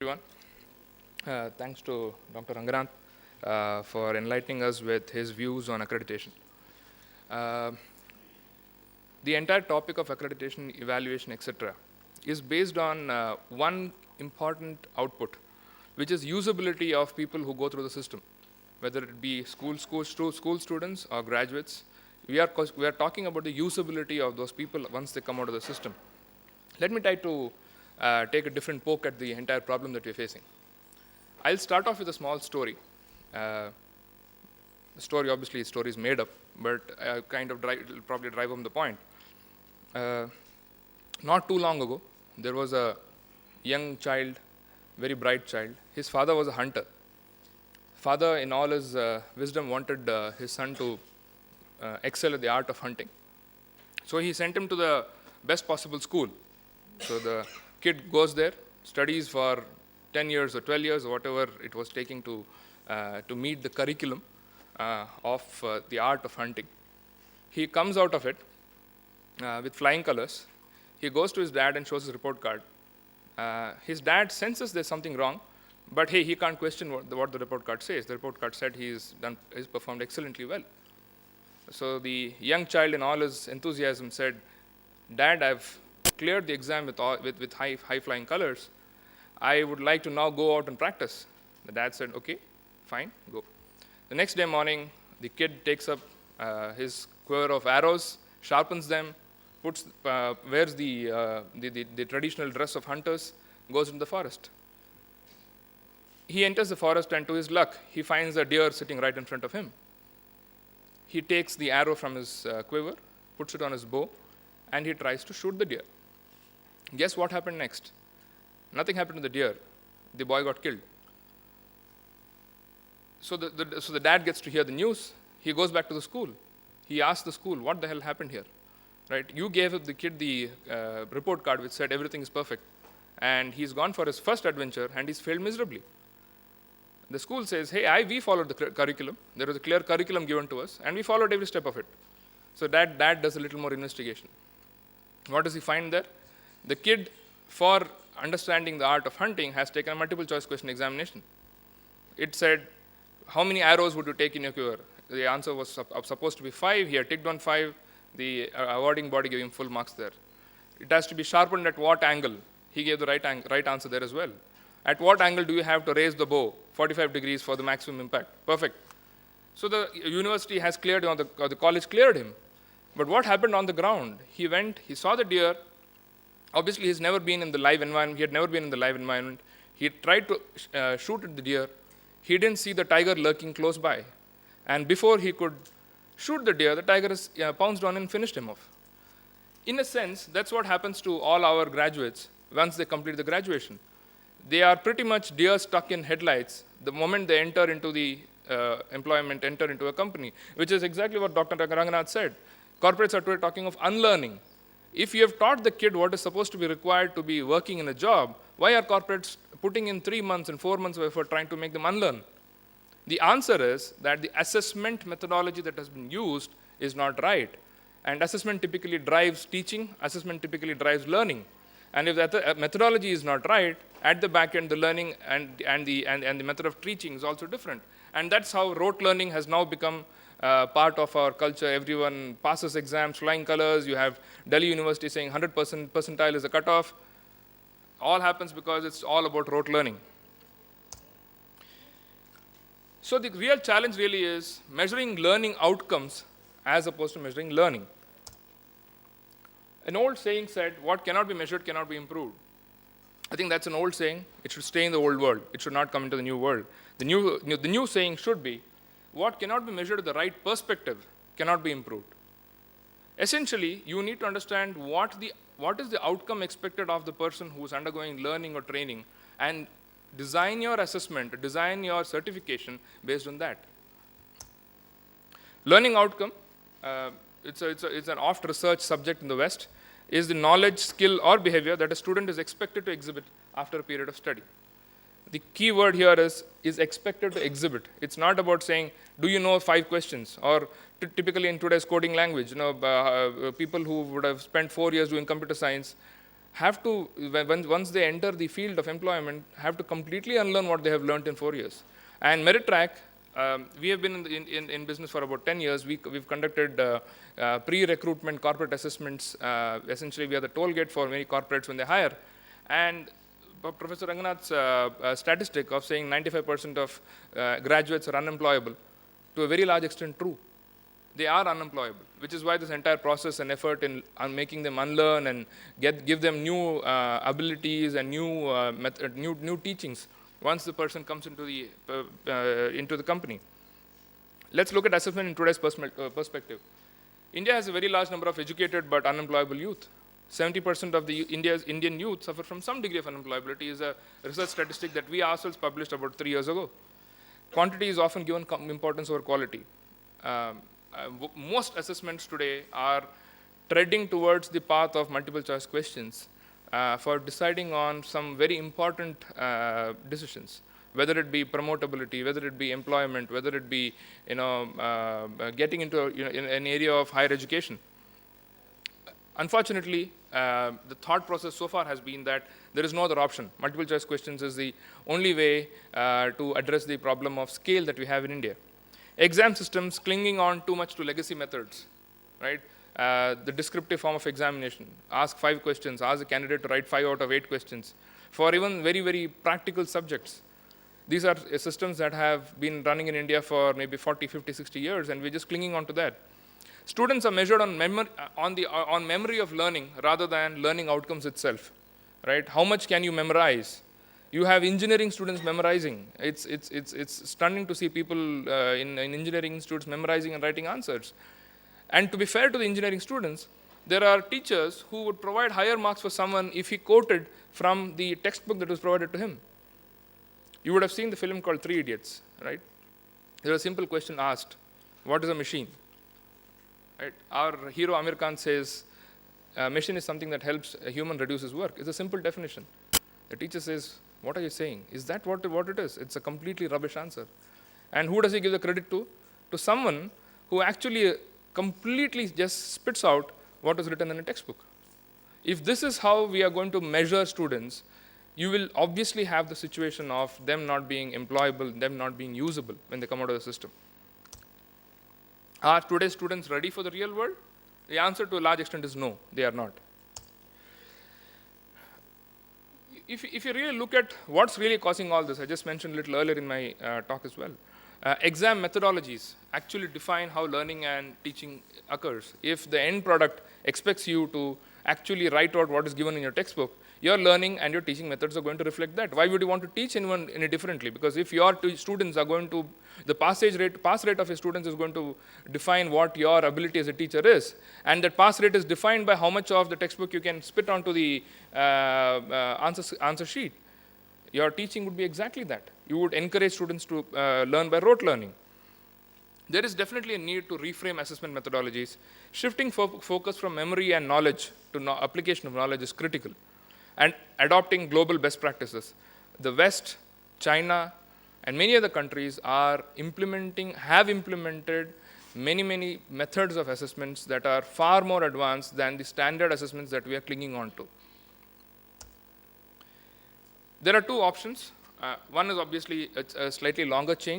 Everyone. Thanks to Dr. Rangananath for enlightening us with his views on accreditation. Uh, the entire topic of accreditation, evaluation, etc., is based on one important output, which is usability of people who go through the system, whether it be school students or graduates. We are talking about the usability of those people once they come out of the system. Let me try to take a different poke at the entire problem that we're facing. I'll start off with a small story. The story, obviously, the story is made up, but it'll probably drive home the point. Not too long ago, there was a young child, very bright child. His father was a hunter. Father, in all his wisdom, wanted his son to excel at the art of hunting. So he sent him to the best possible school. So the kid goes there, studies for 10 years or 12 years or whatever it was taking to meet the curriculum of the art of hunting. He comes out of it with flying colors. He goes to his dad and shows his report card. His dad senses there's something wrong, but hey, he can't question what the report card says. The report card said he's performed excellently well. So the young child, in all his enthusiasm, said, "Dad, I've cleared the exam with high flying colors. I would like to now go out and practice." The dad said, "Okay, fine, go." The next day morning, the kid takes up his quiver of arrows, sharpens them, wears the traditional dress of hunters, goes into the forest. He enters the forest, and to his luck, he finds a deer sitting right in front of him. He takes the arrow from his quiver, puts it on his bow, and he tries to shoot the deer. Guess what happened next? Nothing happened to the deer. The boy got killed. So the dad gets to hear the news. He goes back to the school. He asks the school, "What the hell happened here? Right? You gave the kid the report card which said everything is perfect, and he's gone for his first adventure and he's failed miserably." The school says, "Hey, we followed the curriculum. There was a clear curriculum given to us, and we followed every step of it." So dad does a little more investigation. What does he find there? The kid, for understanding the art of hunting, has taken a multiple choice question examination. It said, "How many arrows would you take in your quiver?" The answer was supposed to be 5. He had ticked on 5. The awarding body gave him full marks there. It has to be sharpened at what angle? He gave the right answer there as well. At what angle do you have to raise the bow? 45 degrees for the maximum impact. Perfect. So the university has cleared him, or the college cleared him. But what happened on the ground? He went, he saw the deer. Obviously, he's never been in the live environment. He had never been in the live environment. He tried to shoot at the deer. He didn't see the tiger lurking close by. And before he could shoot the deer, the tiger has pounced on and finished him off. In a sense, that's what happens to all our graduates once they complete the graduation. They are pretty much deer stuck in headlights the moment they enter into the employment, enter into a company, which is exactly what Dr. Rangananath said. Corporates are today talking of unlearning. If you have taught the kid what is supposed to be required to be working in a job, why are corporates putting in 3 months and 4 months of effort trying to make them unlearn? The answer is that the assessment methodology that has been used is not right. And assessment typically drives teaching, assessment typically drives learning. And if that methodology is not right, at the back end, the learning and the method of teaching is also different. And that's how rote learning has now become part of our culture. Everyone passes exams, flying colors. You have Delhi University saying 100% percentile is a cutoff. All happens because it's all about rote learning. So the real challenge really is measuring learning outcomes as opposed to measuring learning. An old saying said, "What cannot be measured cannot be improved." I think that's an old saying. It should stay in the old world. It should not come into the new world. The new saying should be, "What cannot be measured with the right perspective cannot be improved." Essentially, you need to understand what is the outcome expected of the person who is undergoing learning or training, and design your assessment, design your certification based on that. Learning outcome, it's an oft-researched subject in the West, is the knowledge, skill, or behavior that a student is expected to exhibit after a period of study. The key word here is expected to exhibit. It's not about saying, "Do you know 5 questions?" Or typically in today's coding language, people who would have spent 4 years doing computer science have to, once they enter the field of employment, have to completely unlearn what they have learned in 4 years. And Merit Track, we have been in business for about 10 years. We've conducted pre-recruitment corporate assessments. Essentially, we are the toll gate for many corporates when they hire. And Professor Ranganath's statistic of saying 95% of graduates are unemployable, to a very large extent true. They are unemployable, which is why this entire process and effort in making them unlearn and give them new abilities and new teachings once the person comes into the company. Let's look at assessment in today's perspective. India has a very large number of educated but unemployable youth. 70% of the Indian youth suffer from some degree of unemployability is a research statistic that we ourselves published about 3 years ago. Quantity is often given importance over quality. Most assessments today are treading towards the path of multiple choice questions for deciding on some very important decisions, whether it be promotability, whether it be employment, whether it be getting into an area of higher education. Unfortunately, the thought process so far has been that there is no other option. Multiple choice questions is the only way to address the problem of scale that we have in India. Exam systems clinging on too much to legacy methods, right? The descriptive form of examination. Ask 5 questions, ask the candidate to write 5 out of 8 questions. For even very, very practical subjects. These are systems that have been running in India for maybe 40, 50, 60 years, and we're just clinging on to that. Students are measured on memory of learning rather than learning outcomes itself, right? How much can you memorize? You have engineering students memorizing. It's stunning to see people in engineering institutes memorizing and writing answers. And to be fair to the engineering students, there are teachers who would provide higher marks for someone if he quoted from the textbook that was provided to him. You would have seen the film called 3 Idiots, right? There was a simple question asked, what is a machine? Right? Our hero Amir Khan says, a machine is something that helps a human reduce his work. It's a simple definition. The teacher says, what are you saying? Is that what it is? It's a completely rubbish answer. And who does he give the credit to? To someone who actually completely just spits out what is written in a textbook. If this is how we are going to measure students, you will obviously have the situation of them not being employable, them not being usable when they come out of the system. Are today's students ready for the real world? The answer to a large extent is no, they are not. If you really look at what's really causing all this, I just mentioned a little earlier in my talk as well. Exam methodologies actually define how learning and teaching occurs. If the end product expects you to actually write out what is given in your textbook, your learning and your teaching methods are going to reflect that. Why would you want to teach anyone any differently? Because if your students are going to, the pass rate of your students is going to define what your ability as a teacher is. And that pass rate is defined by how much of the textbook you can spit onto the answer sheet. Your teaching would be exactly that. You would encourage students to learn by rote learning. There is definitely a need to reframe assessment methodologies. Shifting focus from memory and knowledge to application of knowledge is critical. And adopting global best practices. The West, China, and many other countries have implemented many methods of assessments that are far more advanced than the standard assessments that we are clinging on to. There are 2 options. One is obviously a slightly longer change.